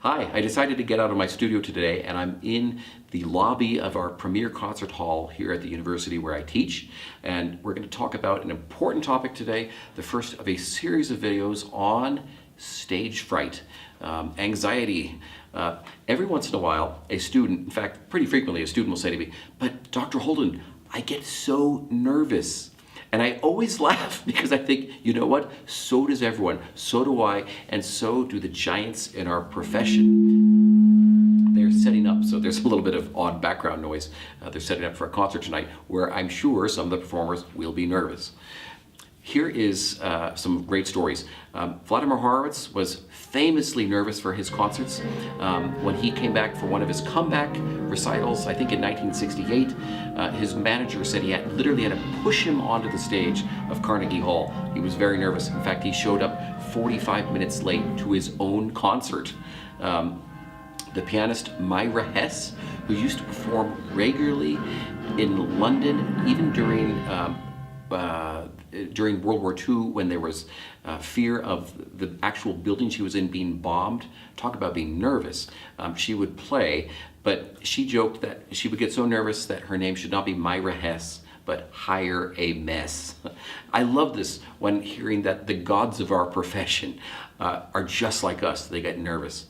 Hi, I decided to get out of my studio today and I'm in the lobby of our premier concert hall here at the university where I teach. And we're going to talk about an important topic today, the first of a series of videos on stage fright, anxiety. Every once in a while, a student, in fact, pretty frequently, a student will say to me, "But Dr. Holden, I get so nervous." And I always laugh because I think, you know what? So does everyone. So do I, and so do the giants in our profession. They're setting up, so there's a little bit of odd background noise. They're setting up for a concert tonight where I'm sure some of the performers will be nervous. Here is some great stories. Vladimir Horowitz was famously nervous for his concerts. When he came back for one of his comeback recitals, I think in 1968, his manager said he literally had to push him onto the stage of Carnegie Hall. He was very nervous. In fact, he showed up 45 minutes late to his own concert. The pianist Myra Hess, who used to perform regularly in London, even during World War II, when there was fear of the actual building she was in being bombed. Talk about being nervous. She would play, but she joked that she would get so nervous that her name should not be Myra Hess, but Hire a Mess. I love this when hearing that the gods of our profession are just like us. They get nervous.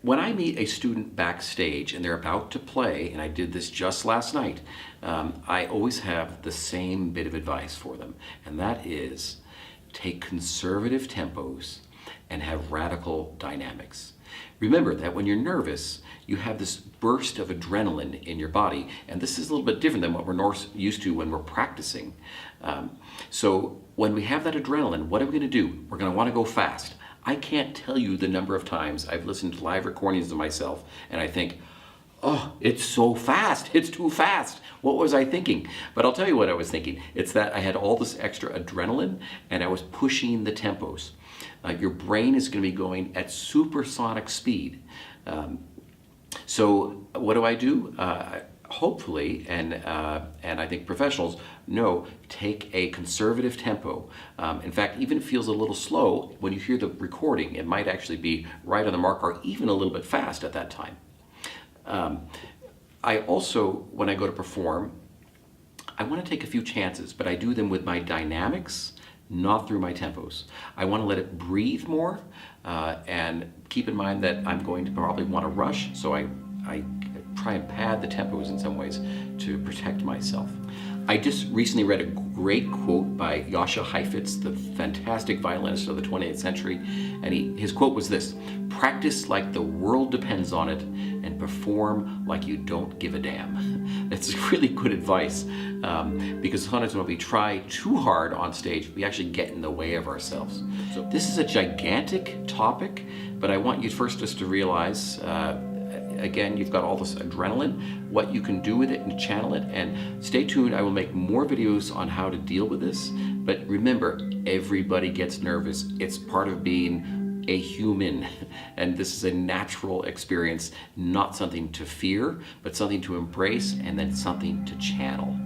When I meet a student backstage and they're about to play, and I did this just last night, I always have the same bit of advice for them, and that is take conservative tempos and have radical dynamics. Remember that when you're nervous, you have this burst of adrenaline in your body, and this is a little bit different than what we're used to when we're practicing. So when we have that adrenaline, what are we going to do? We're going to want to go fast. I can't tell you the number of times I've listened to live recordings of myself and I think, oh, it's so fast, it's too fast. What was I thinking? But I'll tell you what I was thinking. It's that I had all this extra adrenaline and I was pushing the tempos. Your brain is going to be going at supersonic speed. So what do? Hopefully, and I think professionals know, take a conservative tempo. In fact, even if it feels a little slow, when you hear the recording, it might actually be right on the mark or even a little bit fast at that time. I also, when I go to perform, I want to take a few chances, but I do them with my dynamics, not through my tempos. I want to let it breathe more, and keep in mind that I'm going to probably want to rush, so I try and pad the tempos in some ways to protect myself. I just recently read a great quote by Jascha Heifetz, the fantastic violinist of the 20th century, and his quote was this: "Practice like the world depends on it and perform like you don't give a damn." That's really good advice, because sometimes when we try too hard on stage, we actually get in the way of ourselves. So this is a gigantic topic, but I want you first just to realize, again, you've got all this adrenaline, what you can do with it and channel it, and stay tuned. I will make more videos on how to deal with this, but remember, everybody gets nervous. It's part of being a human, and this is a natural experience, not something to fear, but something to embrace and then something to channel.